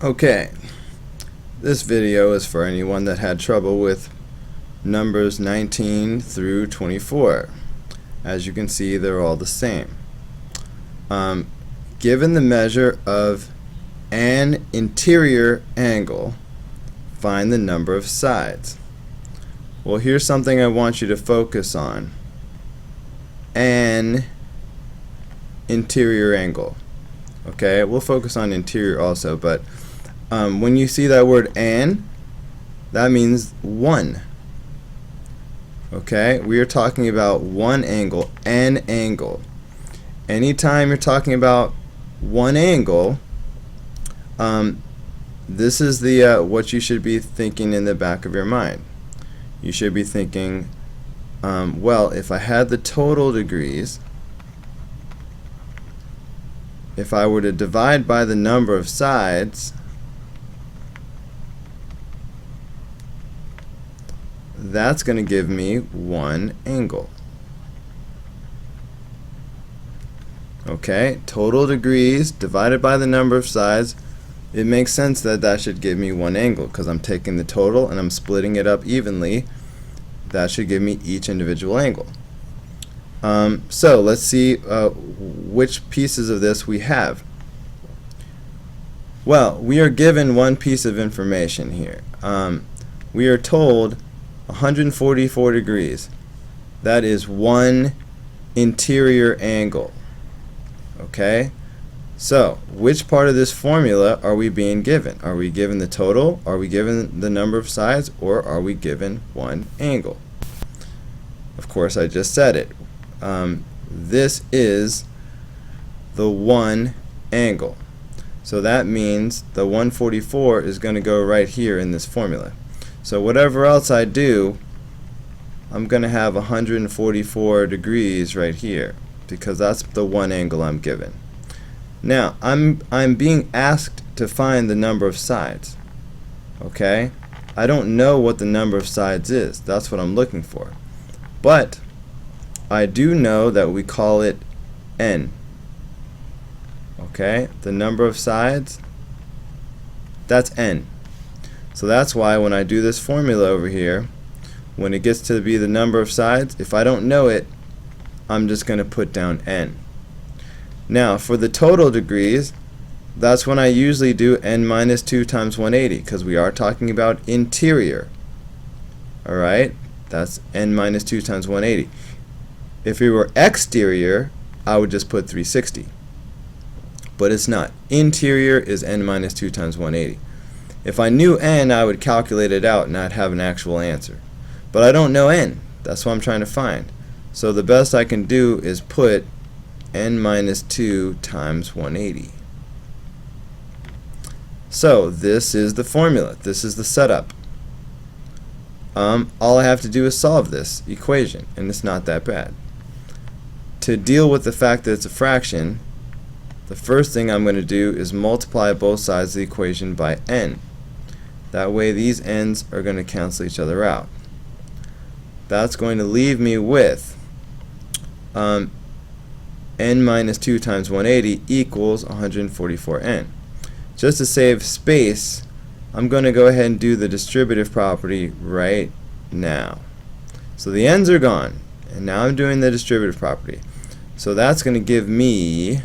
Okay, this video is for anyone that had trouble with numbers 19 through 24. As you can see, they're all the same. Given the measure of an interior angle, find the number of sides. Well, here's something I want you to focus on. An interior angle. Okay, we'll focus on interior also, but when you see that word "an," that means one. Okay, we are talking about one angle, an angle. Anytime you're talking about one angle, this is the what you should be thinking in the back of your mind. You should be thinking, well, if I had the total degrees, if I were to divide by the number of sides, that's going to give me one angle. Okay, total degrees divided by the number of sides, it makes sense that that should give me one angle because I'm taking the total and I'm splitting it up evenly. That should give me each individual angle. So let's see which pieces of this we have. Well, we are given one piece of information here. We are told 144 degrees. That is one interior angle. Okay? So, which part of this formula are we being given? Are we given the total? Are we given the number of sides? Or are we given one angle? Of course, I just said it. This is the one angle. So that means the 144 is going to go right here in this formula. So whatever else I do, I'm going to have 144 degrees right here because that's the one angle I'm given. Now, I'm being asked to find the number of sides. Okay? I don't know what the number of sides is. That's what I'm looking for. But I do know that we call it n. Okay? The number of sides, that's n. So that's why when I do this formula over here, when it gets to be the number of sides, if I don't know it, I'm just going to put down n. Now, for the total degrees, that's when I usually do n minus 2 times 180 because we are talking about interior. Alright? That's n minus 2 times 180. If it were exterior, I would just put 360. But it's not. Interior is n minus 2 times 180. If I knew n, I would calculate it out and I'd have an actual answer. But I don't know n. That's what I'm trying to find. So the best I can do is put n minus 2 times 180. So this is the formula. This is the setup. All I have to do is solve this equation, and it's not that bad. To deal with the fact that it's a fraction, the first thing I'm going to do is multiply both sides of the equation by n. That way these n's are going to cancel each other out. That's going to leave me with n minus 2 times 180 equals 144n. Just to save space, I'm going to go ahead and do the distributive property right now. So the n's are gone, and now I'm doing the distributive property. So that's going to give me,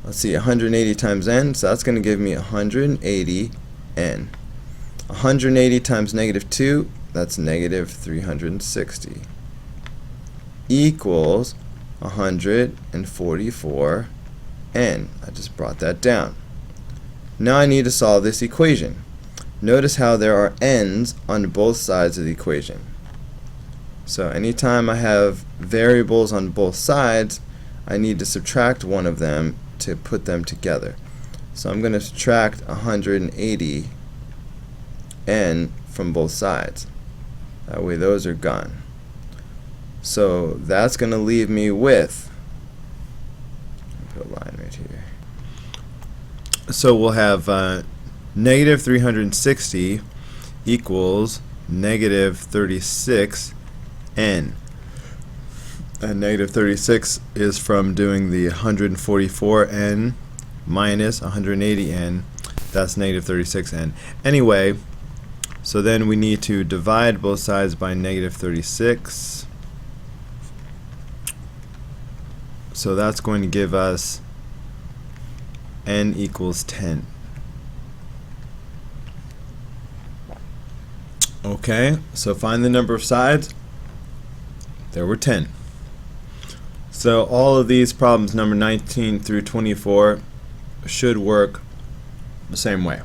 let's see, 180 times n, so that's going to give me 180n. 180 times negative 2, that's negative 360, equals 144n. I just brought that down. Now I need to solve this equation. Notice how there are n's on both sides of the equation. So anytime I have variables on both sides, I need to subtract one of them to put them together. So I'm going to subtract 180n from both sides. That way those are gone. So that's going to leave me with, put a line right here. So we'll have negative 360 equals negative 36n. And negative 36 is from doing the 144n minus 180n, that's negative 36n. Anyway, so then we need to divide both sides by negative 36. So that's going to give us n equals 10. Okay, so find the number of sides. There were 10. So all of these problems, number 19 through 24, should work the same way.